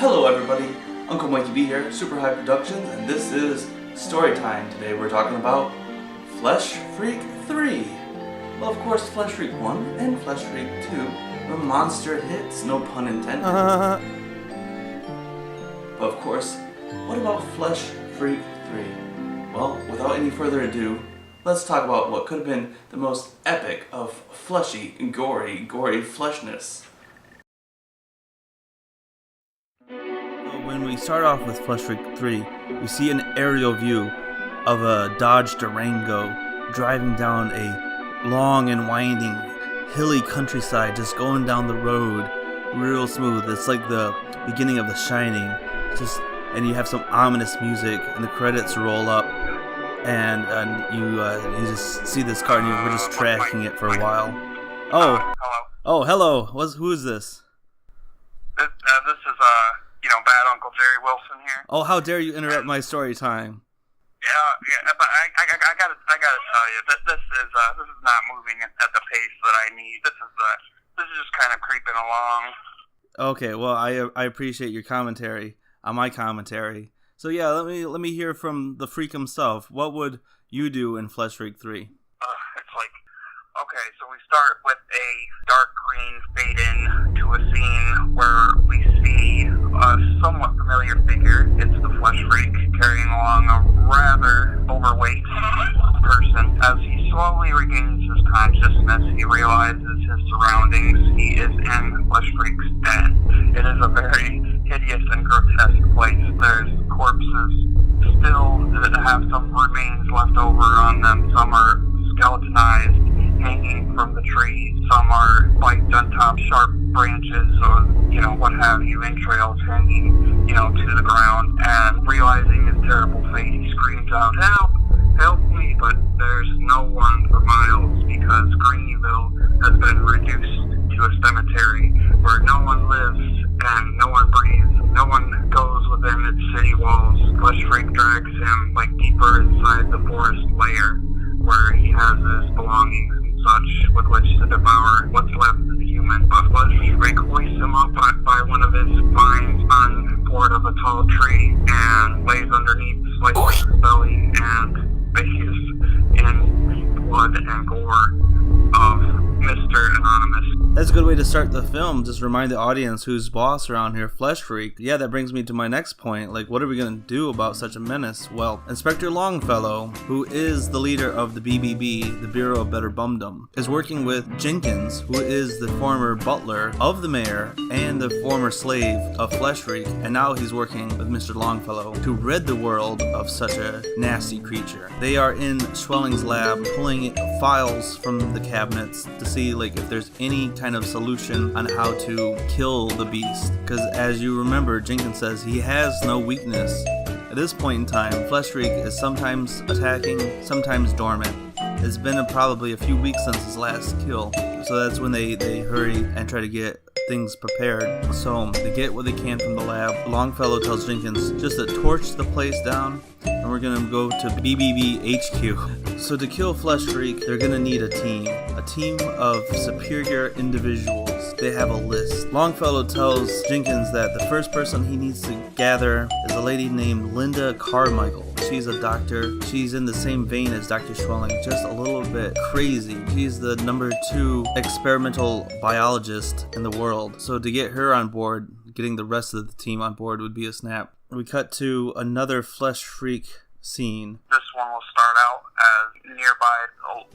Hello everybody, Uncle Mikey B here, Super Hive Productions, and this is Story Time. Today we're talking about Flesh Freak 3. Well, of course, Flesh Freak 1 and Flesh Freak 2 were monster hits, no pun intended. But of course, what about Flesh Freak 3? Well, without any further ado, let's talk about what could have been the most epic of fleshy, gory fleshness. When we start off with Flesh Freak 3, we see an aerial view of a Dodge Durango driving down a long and winding, hilly countryside, just going down the road real smooth. It's like the beginning of The Shining. And you have some ominous music, and the credits roll up, and you just see this car, and you were just tracking it for a while. Hello. Oh, hello. Who is this? This is bad Uncle Jerry Wilson here. Oh, how dare you interrupt my story time? Yeah, but I gotta tell you, this is not moving at the pace that I need. This is just kind of creeping along. Okay, well, I appreciate your commentary on my commentary. So yeah, let me hear from the freak himself. What would you do in Flesh Freak 3? It's like, okay, so we start with a dark green fade in to a scene where we see a somewhat familiar figure. It's the Flesh Freak carrying along a rather overweight person. As he slowly regains his consciousness, he realizes his surroundings. He is in Flesh Freak's den. It is a very hideous and grotesque place. There's corpses still that have some remains left over on them. Some are skeletonized, hanging from the trees. Some are spiked on top, sharp branches or, what have you, entrails hanging, to the ground. And realizing his terrible fate, he screams out, "Help! Help me!" But there's no one for miles because Greenville has been reduced to a cemetery where no one lives and no one breathes. No one goes within its city walls. Flesh Freak drags him deeper inside the forest lair where he has his belongings and such with which to devour what's left of the human. But Flesh Freak hoists him up by one of his vines on board of a tall tree and lays underneath, slices his belly, and bathes in the blood and gore of Mr. Anonymous. That's a good way to start the film. Just remind the audience who's boss around here, Flesh Freak. Yeah, that brings me to my next point. What are we going to do about such a menace? Well, Inspector Longfellow, who is the leader of the BBB, the Bureau of Better Bumdom, is working with Jenkins, who is the former butler of the mayor and the former slave of Flesh Freak, and now he's working with Mr. Longfellow to rid the world of such a nasty creature. They are in Schwelling's lab pulling files from the cabinets to see if there's any kind of solution on how to kill the beast, because as you remember, Jenkins says he has no weakness. At this point in time, Flesh Freak is sometimes attacking, sometimes dormant. It's been probably a few weeks since his last kill, so that's when they hurry and try to get things prepared. So they get what they can from the lab. Longfellow tells Jenkins just to torch the place down, and we're gonna go to BBB HQ. So to kill Flesh Freak, they're gonna need a team of superior individuals. They have a list. Longfellow tells Jenkins that the first person he needs to gather is a lady named Linda Carmichael. She's a doctor. She's in the same vein as Dr. Schwelling, just a little bit crazy. She's the number 2 experimental biologist in the world. So to get her on board, getting the rest of the team on board would be a snap. We cut to another Flesh Freak scene. This one will start out as nearby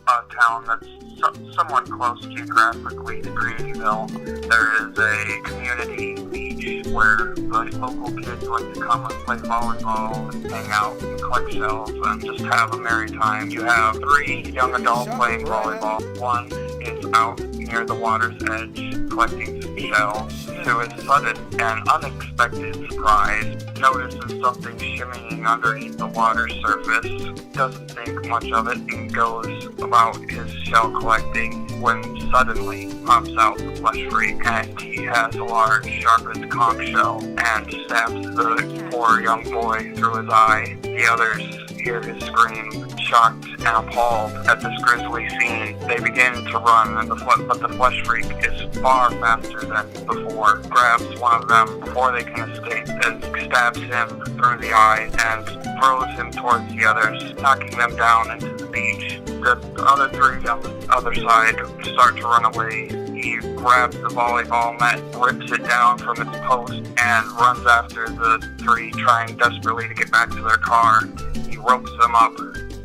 a town that's somewhat close geographically to Greenville. There is a community beach where the local kids like to come and play volleyball and hang out and collect shells and just have a merry time. You have 3 young adults playing volleyball. One is out near the water's edge collecting some shells. To his sudden and unexpected surprise, notices something shimmying underneath the water surface. Doesn't think much of it and goes about his shell collecting when suddenly pops out the Flesh Freak, and he has a large sharpened conch shell and stabs the poor young boy through his eye. The others hear his scream, shocked and appalled at this grisly scene. They begin to run, but the flesh freak is far faster than before, grabs one of them before they can escape, and stabs him through the eye and throws him towards the others, knocking them down into the beach. The other three on the other side start to run away. He grabs the volleyball net, rips it down from its post, and runs after the three, trying desperately to get back to their car. He ropes them up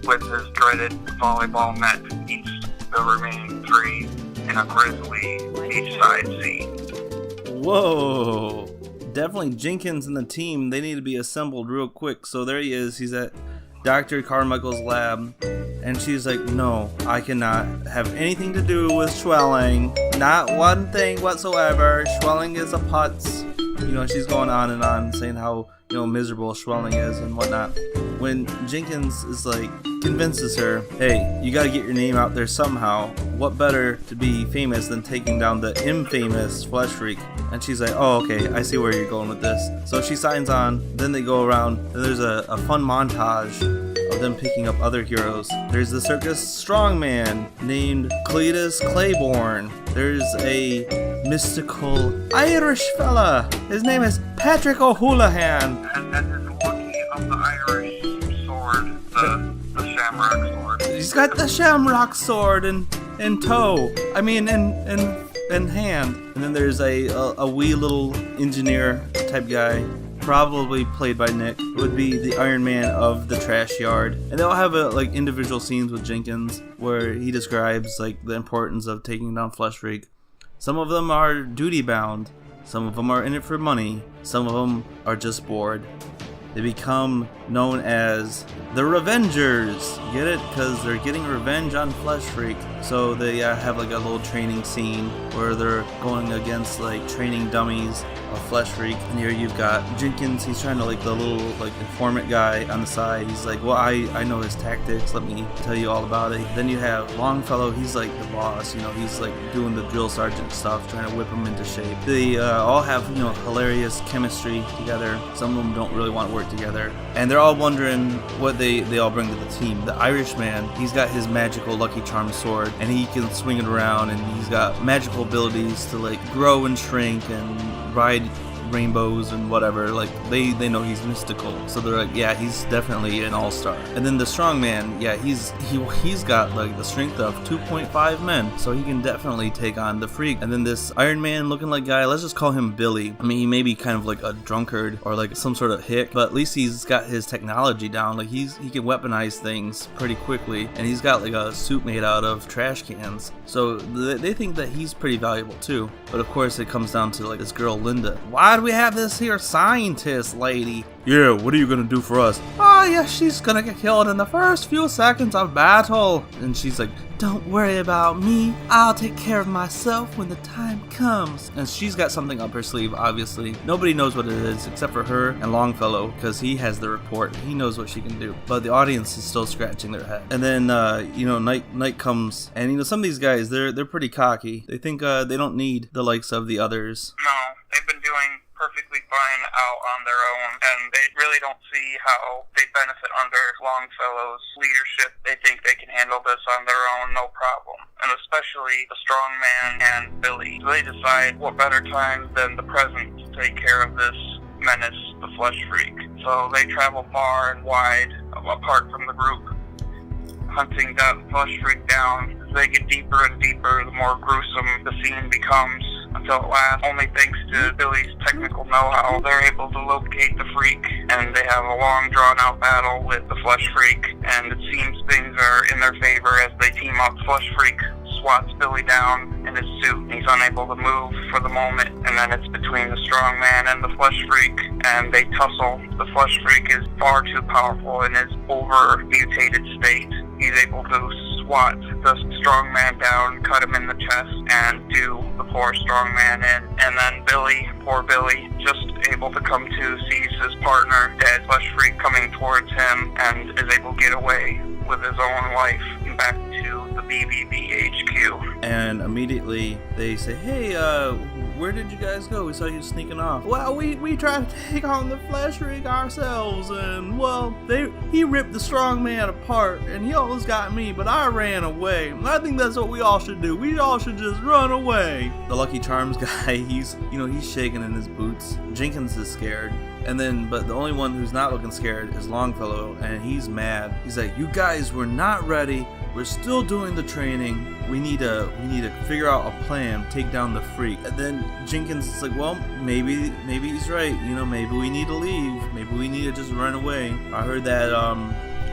with his dreaded volleyball net, eats the remaining three in a grisly beachside scene. Whoa! Definitely Jenkins and the team, they need to be assembled real quick. So there he is, he's at Dr. Carmichael's lab, and she's like, no, I cannot have anything to do with Schwelling. Not one thing whatsoever. Schwelling is a putz. You know, she's going on and on saying how, you know, miserable Schwelling is and whatnot. When Jenkins is like, convinces her, hey, you gotta get your name out there somehow. What better to be famous than taking down the infamous Flesh Freak? And she's like, oh, okay, I see where you're going with this. So she signs on, then they go around, and there's a fun montage of them picking up other heroes. There's the circus strongman named Cletus Claiborne. There's a mystical Irish fella. His name is Patrick O'Houlihan. And that is Lucky of the Irish sword, the shamrock sword. He's got the shamrock sword in tow. I mean, in hand. And then there's a wee little engineer type guy, probably played by Nick. It would be the Iron Man of the trash yard. And they all have like individual scenes with Jenkins where he describes like the importance of taking down Flesh Freak. Some of them are duty bound. Some of them are in it for money. Some of them are just bored. They become known as the Revengers. Get it? Because they're getting revenge on Flesh Freak. So they have like a little training scene where they're going against like training dummies of Flesh Freak. And here you've got Jenkins. He's trying to like the little like informant guy on the side. He's like, well, I know his tactics. Let me tell you all about it. Then you have Longfellow. He's like the boss. You know, he's like doing the drill sergeant stuff, trying to whip him into shape. They all have, you know, hilarious chemistry together. Some of them don't really want to work together, and they're all wondering what they all bring to the team. The Irishman, he's got his magical Lucky Charm sword, and he can swing it around, and he's got magical abilities to like grow and shrink and ride rainbows and whatever. Like they know he's mystical, so they're like, yeah, he's definitely an all-star. And then the strongman, yeah, he's got like the strength of 2.5 men, so he can definitely take on the Freak. And then this Iron Man looking like guy, let's just call him Billy. I mean, he may be kind of like a drunkard or like some sort of hick, but at least he's got his technology down. Like he can weaponize things pretty quickly, and he's got like a suit made out of trash cans, so they think that he's pretty valuable too. But of course it comes down to like this girl Linda. Why do we have this here scientist lady? Yeah, what are you gonna do for us? Oh yeah, she's gonna get killed in the first few seconds of battle. And she's like, don't worry about me, I'll take care of myself when the time comes. And she's got something up her sleeve, obviously. Nobody knows what it is except for her and Longfellow, because he has the report. He knows what she can do. But the audience is still scratching their head. And then you know, night comes, and you know, some of these guys, they're pretty cocky. They think they don't need the likes of the others. No, they've been doing perfectly fine out on their own, and they really don't see how they benefit under Longfellow's leadership. They think they can handle this on their own, no problem. And especially the strongman and Billy. So they decide what better time than the present to take care of this menace, the Flesh Freak. So they travel far and wide apart from the group, hunting that Flesh Freak down. As they get deeper and deeper, the more gruesome the scene becomes, until at last, only thanks to Billy's technical know-how, they're able to locate the Freak, and they have a long drawn-out battle with the Flesh Freak, and it seems things are in their favor as they team up. Flesh Freak swats Billy down in his suit. He's unable to move for the moment, and then it's between the strongman and the Flesh Freak, and they tussle. The Flesh Freak is far too powerful in his over-mutated state. He's able to swat the strongman down, cut him in the chest, and do the poor strongman in. And then Billy, poor Billy, just able to come to, sees his partner dead, Flesh Freak coming towards him, and is able to get away with his own life back to the BBB HQ. And immediately they say, hey, where did you guys go? We saw you sneaking off. Well, we tried to take on the flesh rig ourselves, and well, he ripped the strong man apart, and he almost got me, but I ran away. And I think that's what we all should do. We all should just run away. The Lucky Charms guy, he's shaking in his boots. Jenkins is scared. But the only one who's not looking scared is Longfellow, and he's mad. He's like, you guys were not ready. We're still doing the training. We need to figure out a plan, take down the freak. And then Jenkins is like, well, maybe he's right. Maybe we need to leave. Maybe we need to just run away. I heard that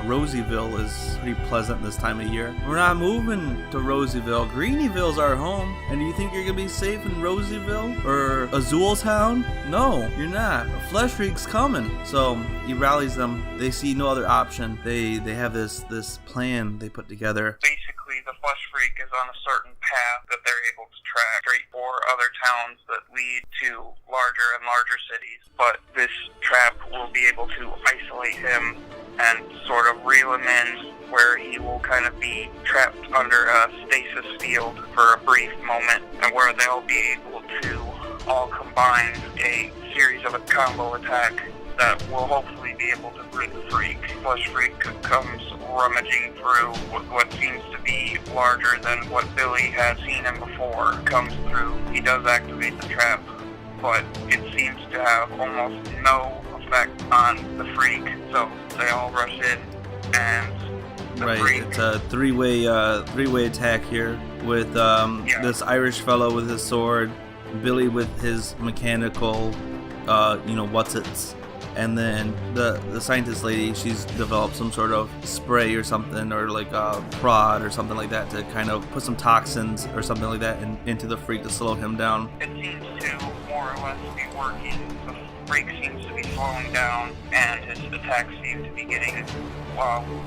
Rosieville is pretty pleasant this time of year. We're not moving to Rosieville. Greenyville's our home. And do you think you're gonna be safe in Rosieville or Azultown? No, you're not. A flesh freak's coming. So he rallies them. They see no other option. They have this plan they put together. Basically, the flesh freak is on a certain path that they're able to track straight for other towns that lead to larger and larger cities. But this trap will be able to isolate him and sort of reel him in, where he will kind of be trapped under a stasis field for a brief moment, and where they'll be able to all combine a series of a combo attack that will hopefully be able to free the freak. Flesh freak comes rummaging through what seems to be larger than what Billy has seen him before. Comes through, he does activate the trap, but it seems to have almost no effect on the freak, so they all rush in, and the freak... It's a three-way attack here with this Irish fellow with his sword, Billy with his mechanical, what's-its, and then the scientist lady, she's developed some sort of spray or something, or like a prod or something like that to kind of put some toxins or something like that into the freak to slow him down. It seems to more or less be working. The freak seems to be slowing down, and his attacks seem to be getting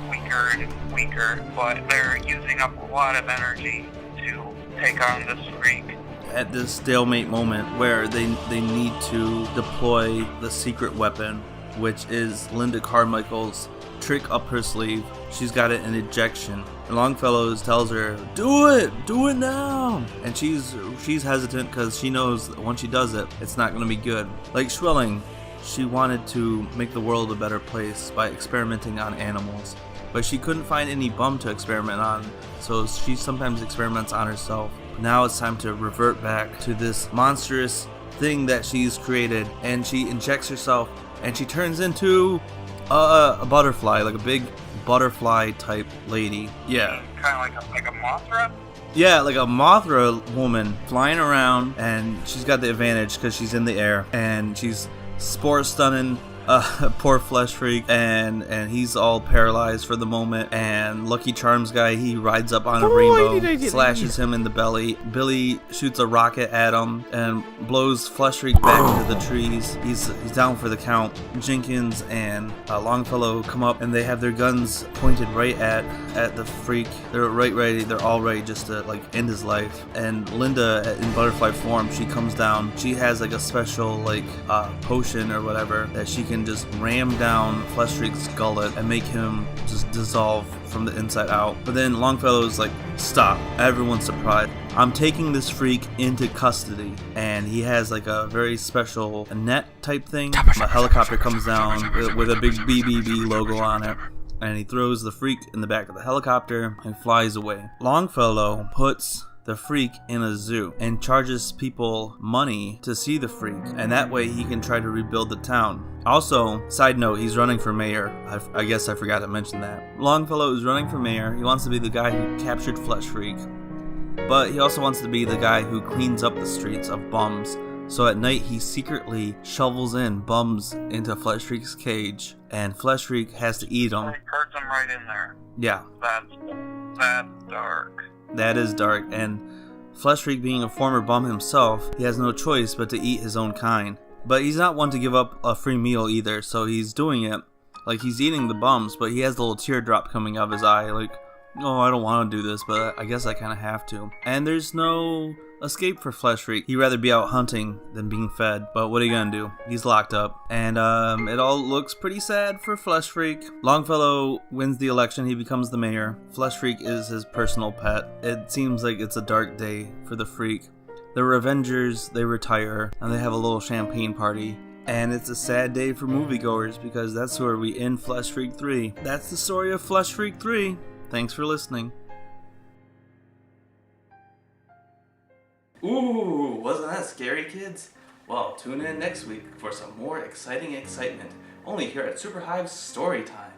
weaker and weaker, but they're using up a lot of energy to take on this freak. At this stalemate moment where they need to deploy the secret weapon, which is Linda Carmichael's trick up her sleeve. She's got it in ejection. And Longfellow tells her, do it now. And she's hesitant because she knows that once she does it, it's not going to be good. Like Schwelling, she wanted to make the world a better place by experimenting on animals, but she couldn't find any bum to experiment on, so she sometimes experiments on herself. Now it's time to revert back to this monstrous thing that she's created, and she injects herself, and she turns into a butterfly, like a big butterfly type lady. Yeah. Kind of like a Mothra? Yeah, like a Mothra woman flying around, and she's got the advantage because she's in the air, and she's spore stunning poor flesh freak, and he's all paralyzed for the moment. And Lucky Charms guy, he rides up on a rainbow, slashes him in the belly. Billy shoots a rocket at him and blows flesh freak back into the trees. He's down for the count. Jenkins and Longfellow come up, and they have their guns pointed right at the freak. They're right ready. They're all ready just to like end his life. And Linda, in butterfly form, she comes down. She has like a special like potion or whatever that she can just ram down Flesh Freak's gullet and make him just dissolve from the inside out. But then Longfellow's like, stop. Everyone's surprised. I'm taking this freak into custody. And he has like a very special net type thing. A helicopter comes down with a big BBB logo on it. And he throws the freak in the back of the helicopter and flies away. Longfellow puts the freak in a zoo and charges people money to see the freak, and that way he can try to rebuild the town. Also, side note, he's running for mayor. I guess I forgot to mention that. Longfellow is running for mayor. He wants to be the guy who captured Flesh Freak, but he also wants to be the guy who cleans up the streets of bums. So at night he secretly shovels in bums into Flesh Freak's cage, and Flesh Freak has to eat them. He hurts them right in there. Yeah. That's dark. That is dark, and Flesh Freak, being a former bum himself, he has no choice but to eat his own kind. But he's not one to give up a free meal either, so he's doing it. Like, he's eating the bums, but he has the little teardrop coming out of his eye, like, Oh, I don't want to do this, but I guess I kind of have to. And there's no escape for Flesh Freak. He'd rather be out hunting than being fed. But what are you gonna do? He's locked up. And it all looks pretty sad for Flesh Freak. Longfellow wins the election. He becomes the mayor. Flesh Freak is his personal pet. It seems like it's a dark day for the Freak. The Revengers, they retire, and they have a little champagne party. And it's a sad day for moviegoers, because that's where we end Flesh Freak 3. That's the story of Flesh Freak 3. Thanks for listening. Ooh, wasn't that scary, kids? Well, tune in next week for some more exciting excitement, only here at Super Hive's Story Time.